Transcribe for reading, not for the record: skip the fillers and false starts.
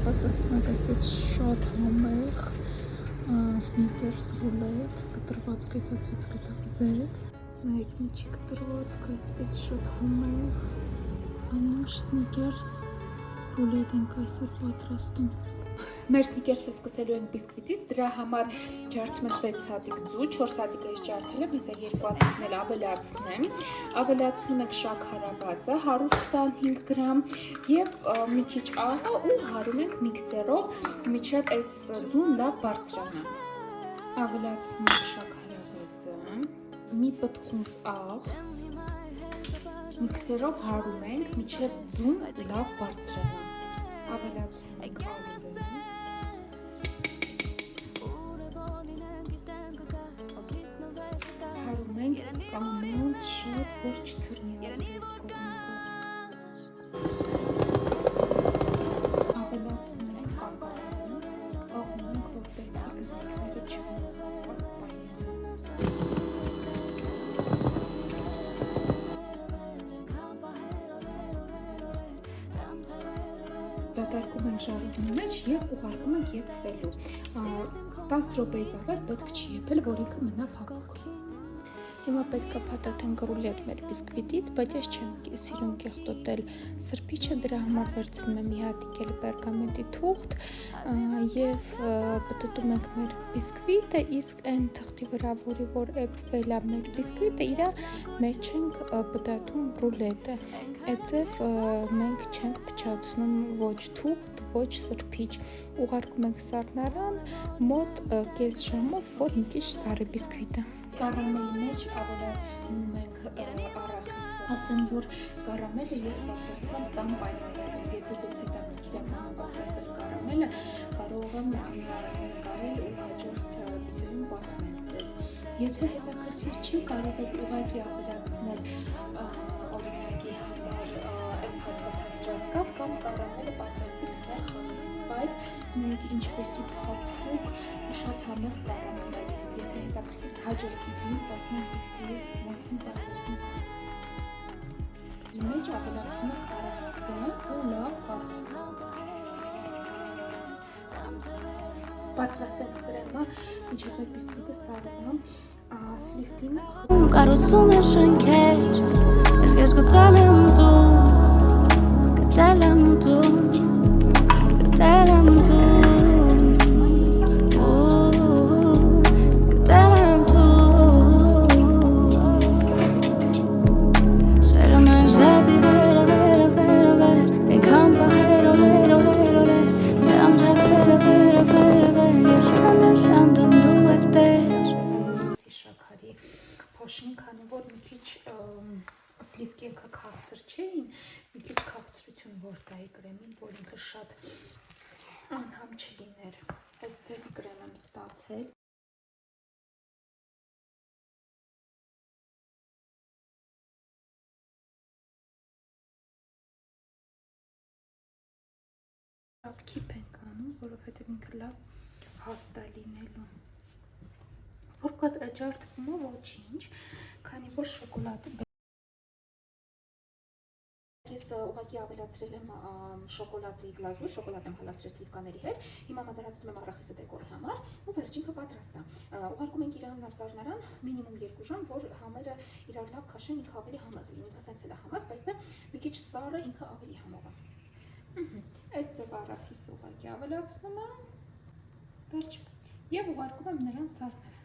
պատրաստում եք այսպես շատ համեղ սնիկերս ռուլետ, կտրվածքը սա ցույց կտամ ձեզ։ Նայեք միջի կտրվածքը այսպես շատ համեղ անուշ սնիկերս ռուլետ ենք այսօր պատրաստում։ Մեր սնիկերսը սկսելու ենք բիսկվիտից, դրա համար ջարդում ենք 6 հատիկ ձու, 4 հատիկը ես ջարդել եմ, հեսա 2 հատիկն էլ ավելացնեմ, ավելացնում ենք շաքարավազը 125 գրամ և մի քիչ աղը ու հարում ենք միքսերով, մինչև այս ձուն լավ բարձրանա։ Ավելացնում ենք շաքարավազը, մի պտխունց աղ, միքսերով հարում ենք, մինչև ձուն լավ բարձրանա։ Ավելացնում ենք ալուվը, հարում ենք կանոնց շատ, որ չթռնի այս կողմից։ Ավելացնում ենք կակաոն, աղում ենք, որպեսզի գծիկները չմոռանան։ Դատարկում ենք ժարովնի մեջ և ուղարկում ենք եփվելու։ 10 րոպեից ավել պետք չի եփել, որ ինքը մնա փափուկ։ Հիմա պետք է փաթաթենք ռուլետ մեր բիսկվիտից, բայց ես չեմ սիրում կեղտոտել սրբիչը, դրա համար վերցնում եմ մի հատիկ էլ պերգամենտի թուղթ և պտտում ենք մեր բիսկվիտը, իսկ այն թղթի վրա, որ էփվել է մեր բիսկվիտը, իրա մեջ ենք պտտում ռուլետը։ Այդպես մենք չենք փչացնում ոչ թուղթ, ոչ սրբիչ։ Ուղարկում ենք սառնարան մոտ կես ժամով, որ մի քիչ սառի բիսկվիտը։ Կարամելի մեջ ավելացնում ենք արախիսը։ Ասեմ, որ կարամելը ես պատրաստում եմ տան պայմաններում։ Եթե ձեզ հետաքրքիր է պատրաստել կարամելը, կարող եմ նկարել ու հաջորդ վիդեոյում պատմել ձեզ։ Եթե հետաքրքիր չի, կարող եք ուղղակի ավելացնել օրինակի համար այն փաստաթացրած կաթ կամ կարամելը պատրաստի քսեր խանութից, բայց նայեք ինչպեսի փափուկ շատ համեղ կարամել է։ Եթե հետաքրքիր հաջորդ վիդեոյում պատմեմ ձեզ թե ոնց են պատրաստում։ Մեջ ավելացնում ենք արախիսը ու լավ խառնում։ Պատրաստենք կրեմը, մինչև այդ բիսկվիտը սառնում, սլիվկին կառուցում է շենքեր, ես գտել եմ դու, գտել եմ դու, գտել եմ դու։ Քանի որ մի քիչ սլիվկենքը քաղցր չէին, մի քիչ քաղցրություն որ տայի կրեմին, որ ինքը շատ անհամ չլիներ։ Այս ձևի կրեմ եմ ստացել։ Լավ քիփ ենք անում, որովհետև ինքը լավ հաստ է լինելու։ Որ ջարդվում է ոչինչ, քանի որ շոկոլադը ես ուղղակի ավելացրել եմ շոկոլադի գլազուր, շոկոլադ եմ հալացրել սլիվկաների հետ, հիմա մատերացնում եմ արախիսը դեկորի համար ու վերջինքը պատրաստ է։ Ուղարկում ենք իրան սառնարան մինիմում 2 ժամ, որ համերը իրար լավ քաշեն, ինքը ավելի համեղ լինի, ինքը սենց էլ է համեղ, բայց դա մի քիչ սառը, ինքը ավելի համեղ է։ Այս ձև արախիսը ուղղակի ավելացնում եմ, վերջ, և ուղարկում եմ նրան սառնարան։